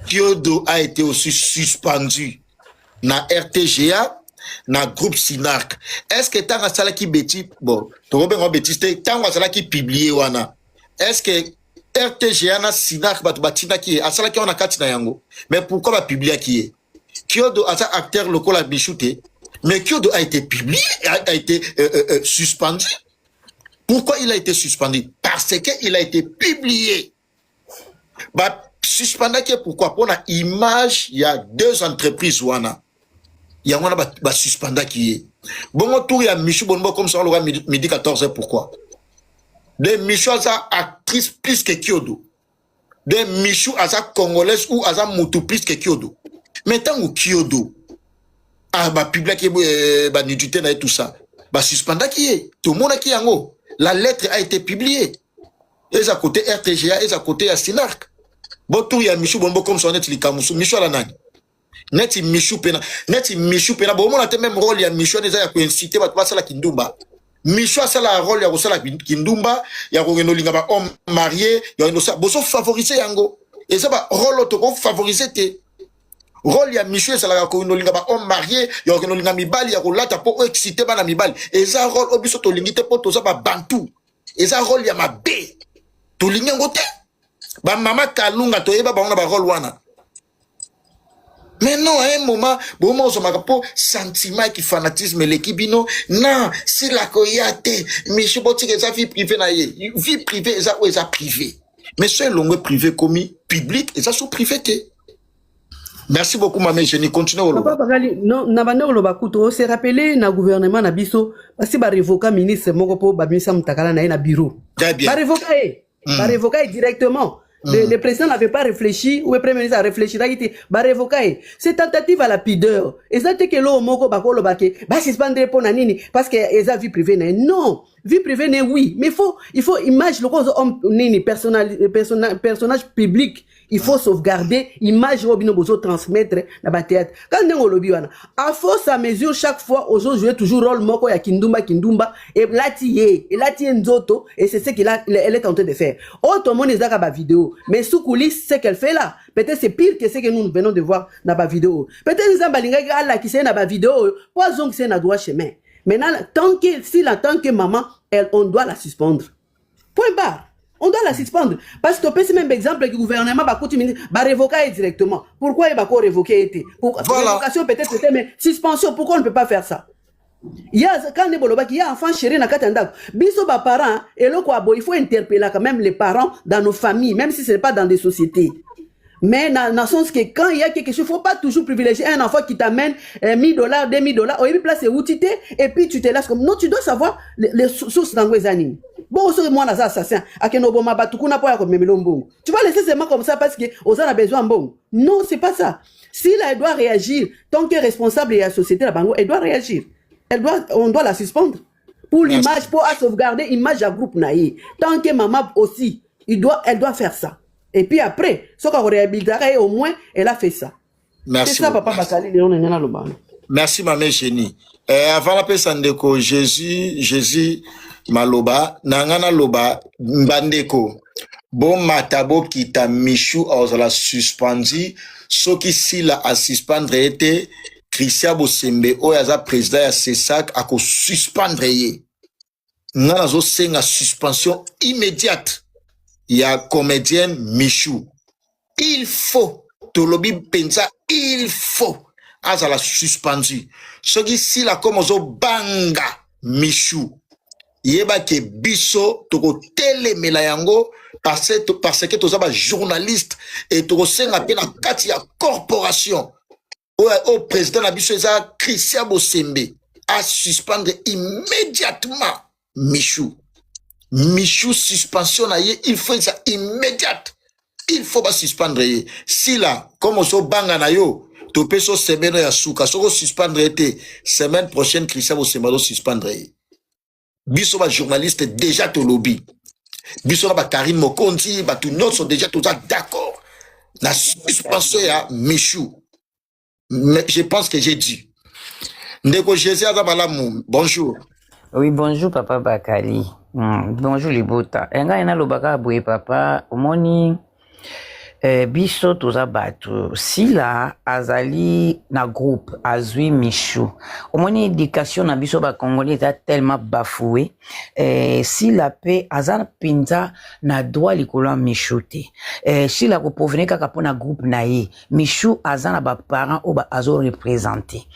Kyodo a été aussi suspendu na RTGA na groupe Sinark. Est-ce que tant asala ki beti bon, to robe betiste tant asala ki publié wana. Est-ce que RTGA na Sinark batina ki asala ki wana kati na yango mais pourquoi ba publier ki Kyodo asa acteur local à Bichouté mais Kyodo a été publié a été suspendu. Pourquoi il a été suspendu? Parce que il a été publié. Ba suspendu ki pourquoi pour la image il y a deux entreprises wana il y a wana ba suspendu ki bon tour ya Michou Bonbo comme ça on l'aura midi 14h pourquoi de Michou aza actrice plus que Kyodo. De Michou aza congolaise ou aza mutu plus que Kyodo. Maintenant où Kyodo a ba publié ba nudité na tout ça. Ba suspenda qui est. Tout le monde qui yango. La lettre a été publiée. Et à côté RTGA et à côté Sinark. Bon tout ya Michou Bonbo comme ça net likamusu. Michou ala nani. Net Michou pena. Net Michou pena. Bon on a même rôle ya Michou déjà ya ko inciter ba ça la kindumba. Michou a la rôle ya kosala kindumba ya kokeno linga ba homme marié ya no sa boso favoriser yango et ça ba rôle to ko favoriser te rôle ya Michou ça la kokeno linga ba homme marié ya kokeno linga mibali ya kolata po exciter bana mibali et ça rôle obiso to lingite po to ça ba bantu et ça rôle ya mabe to linga ngote ba mama kalunga to yeba ba ona ba rôle wana Mais non, à un moment, bon, on se marque pour sentiment qui fanatisme, l'équipe, bino, non, si la koyate, mais je pense que ça vie privée, vie privée, ça, ouais, ça privé. Mais c'est l'ongue privé commis, public, et ça, sous privé, Merci beaucoup, ma mère, je n'y continue au Papa Bakali, non, nabane oloba kuto, se rappelé na gouvernement na biso, parce que ba révoca ministre moko po ba misa mutakala na bureau. Très bien. Ba révoca directement. Le président n'avait pas réfléchi, ou le premier ministre a réfléchi, ba révoca. C'est tentative à la pudeur. Et ça, que l'eau moko bakolo bake, ba suspendre pour nanini, parce que eza vie privée na. Non. Vie privée n'est oui. Mais il faut image, le cause homme, nini, personnage public. Il faut sauvegarder image robino bozo transmettre na ba théâtre. Quand on lobi wana, à force à mesure chaque fois aux jouer toujours rôle moko ya kindumba et lati nzoto et c'est ce elle est en train de faire. Autre monde ezaka ba vidéo, mais sous coulisses ce qu'elle fait là, peut-être c'est pire que ce que nous venons de voir dans ba vidéo. Peut-être nzamba linga ala qui c'est na ba vidéo, pas donc c'est na droit chemin. Maintenant tant que maman, on doit la suspendre. Point barre. On doit la suspendre. Parce que tu peux ce même exemple que le gouvernement va révoquer directement. Pourquoi il va révoquer? Voilà. Révocation peut-être c'était, mais suspension, pourquoi on ne peut pas faire ça? Il y a, quand il y a un enfant chéri dans Katanda, biso ba parents, et le quoi, il faut interpeller quand même les parents dans nos familles, même si ce n'est pas dans des sociétés. Mais dans le sens que quand il y a quelque chose, il ne faut pas toujours privilégier un enfant qui t'amène $1,000, $2,000, au lieu de placer où tu t'es, et puis tu te laisses comme. Non, tu dois savoir les sources dans les animes. Bon, aussi, moi, là, assassin, à Kenoboma, Batukuna, pas comme Melombo. Tu vas laisser seulement comme ça parce que on a besoin de bon. Non, c'est pas ça. Si là, elle doit réagir, tant qu'elle est responsable de la société, la bango, elle doit réagir. On doit la suspendre. Pour l'image, pour sauvegarder l'image à groupe naïe. Tant que maman aussi, elle doit faire ça. Et puis après, ce qu'on réhabilitera, au moins, elle a fait ça. Merci. C'est ça, Papa Bakali, Léon Nena Loba. Merci, ma mère Génie. Avant la paix Sandeko, Jésus, Maloba, Nangana Loba, Mbandeko, bon matabo qui t'a Michou à la suspendu, ce qui si la a suspendre était, Christian Bosembe, oyaza président à CESAC, à ko suspendre yé. Nana zo senga suspension immédiate. Il y a comédien Michou. Il faut, Tolobi Penza, il faut, à la suspendu. Ce qui si la comme zo banga Michou. Yeba ke biso, toko tele melayango, parce que tu es journaliste et tu es un kati ya corporation. Au président la biso eza Christian Bosembe à suspendre immédiatement Michou. Michou suspension il faut ça immédiate. Il faut pas suspendre. Si là, comme on se banga na yo, tu peux so semaine ya souka, so suspendre été semaine prochaine Christian Bosembe do suspendre. Biso ba journaliste déjà to lobby. Biso ba Karine Mokonzi, ba tout nous sont déjà tous d'accord. La suspension ya Michou. Mais je pense que j'ai dit. Ndeko Jésus Azabalamou, bonjour. Oui, bonjour Papa Bakali. Bonjour les bota. Enga ina lobaka boye papa, omoni biso toza batu. Sila azali na groupe azui Michou. Omoni éducation na biso ba Congolais est tellement bafoué. Sila pe azana pinza na droit likolo Michou te. Sila ko provenir kaka pona groupe na ye. Michou azana ba parents o ba azo représenter.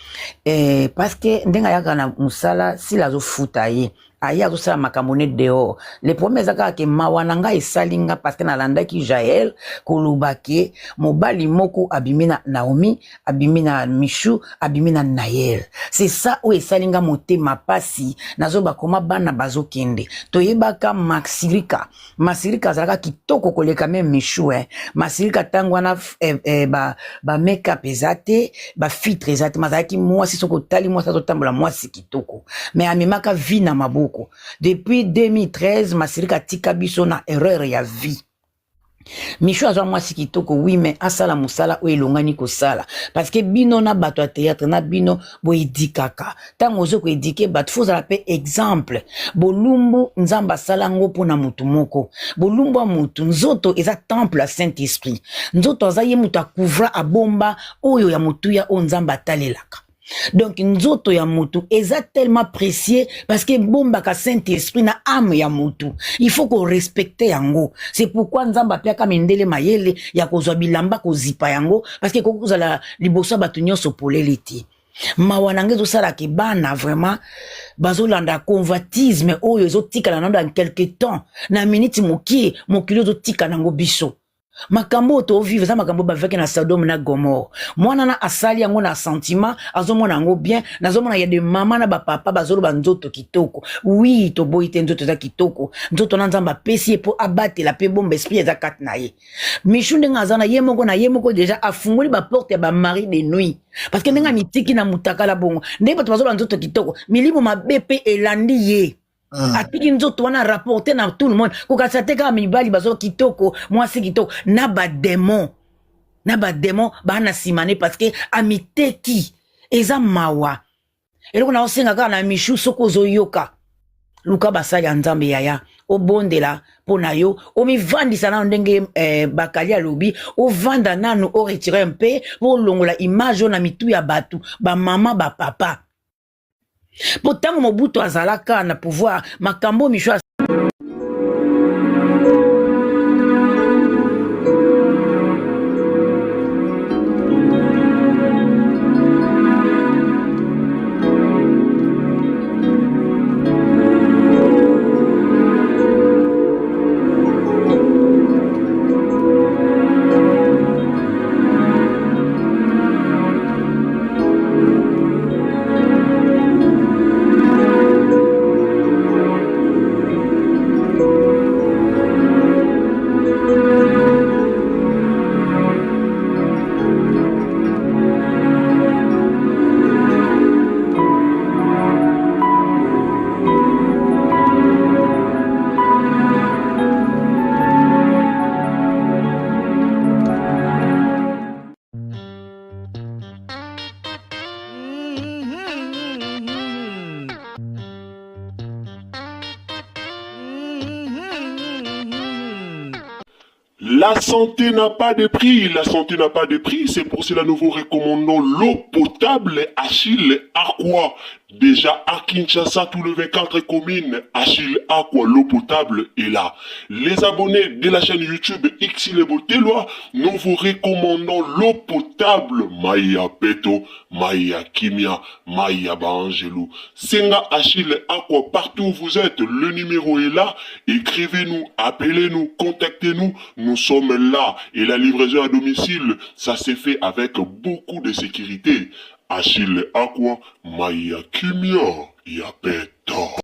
Parce que ndenga yaka na musala sila zo futa ye. Aya kusala makamone dehors. Le premier zaka ke mawananga esalinga parce que na landa ki Jaël kolubake mobali moko abimina Naomi, abimina Michou, abimina Naël. C'est ça où esalinga motema pasi nazo bakoma bana bazokende. Toyebaka Maxirika. Maxirika zaka kitoko koleka même Michou Maxirika tangwana ba make-up ezate, ba filtre ezate mazaki moi si soko tali moi sa totambola moi si kitoko. Mais amemaka vi na maboko. Depuis 2013, Masirika tika biso na erreur ya vie. Michou azwa mwasi kitoko, oui, mais asala musala ou elongani ko sala. Parce que bino na bato a théâtre, na bino bo edikaka. Tango zo ko edike, bat faut la paix exemple. Bolumbu nzamba salango pona mutu moko. Bolumbu a mutu, nzoto eza temple à Saint-Esprit. Nzoto azaye mutu a couvra a bomba, oyo ya mutu ya o nzamba talelaka. Donc nzoto ya mutu eza tellement précieux parce que bombaka Saint-Esprit na âme ya mutu. Il faut qu'on respecte yango. C'est pourquoi nzamba piaka mendele mayele ya kozwa bilamba kozipa yango parce que kokozala liboso batu nyonso polele ti. Mawanange zosala ke bana vraiment bazolanda convoitisme oyo ezotikala nando en quelque temps na minute mokie mokili ozotika nango biso. Makambo to vivre ça makambo baveke na Sodome na Gomorre. Mwana na asali yango na sentiment azomona yango bien nazomona ya de mama na ba papa bazolo banzoto kitoko. Oui to boite nzoto za kitoko. Nzoto na nzamba pesi po abate la pe bombe esprit za kat na ye. Mishunde ngazana yemoko na yemoko déjà afungoli ba porte ya ba mari de nuit. Parce que ndenga mitiki na mutaka la bongo. Ndenge bato bazolo nzoto kitoko. Milimo mabepe elandi ye. Atiki nzoto wana rapporter na tout le monde kokasate ka mibali bazo kitoko mwasi kitoko na ba démon bana simane parce que amiteki eza mawa eloko na osenga ka na mishu soko zoyoka luka basali ya nzambe yaya obondela pona yo omivandisa na ndenge bakali alobi ovanda nanu o retirer un peu pour longola image na mitu ya batu ba mama ba papa. Pourtant, Mobutu azalaka na pouvoir makambo michwa. La santé n'a pas de prix, la santé n'a pas de prix, c'est pour cela nous vous recommandons l'eau potable Achille Aqua. Déjà à Kinshasa, tout le 24 communes, Achille Aqua, l'eau potable est là. Les abonnés de la chaîne YouTube Xile Botelwa, nous vous recommandons l'eau potable Maya Peto, Maya Kimia, Maya Bangelou. Senga Achille Aqua, partout où vous êtes, le numéro est là. Écrivez-nous, appelez-nous, contactez-nous. Nous sommes là et la livraison à domicile, ça s'est fait avec beaucoup de sécurité. Achille Aqua, Maya Kimia, Yapeto.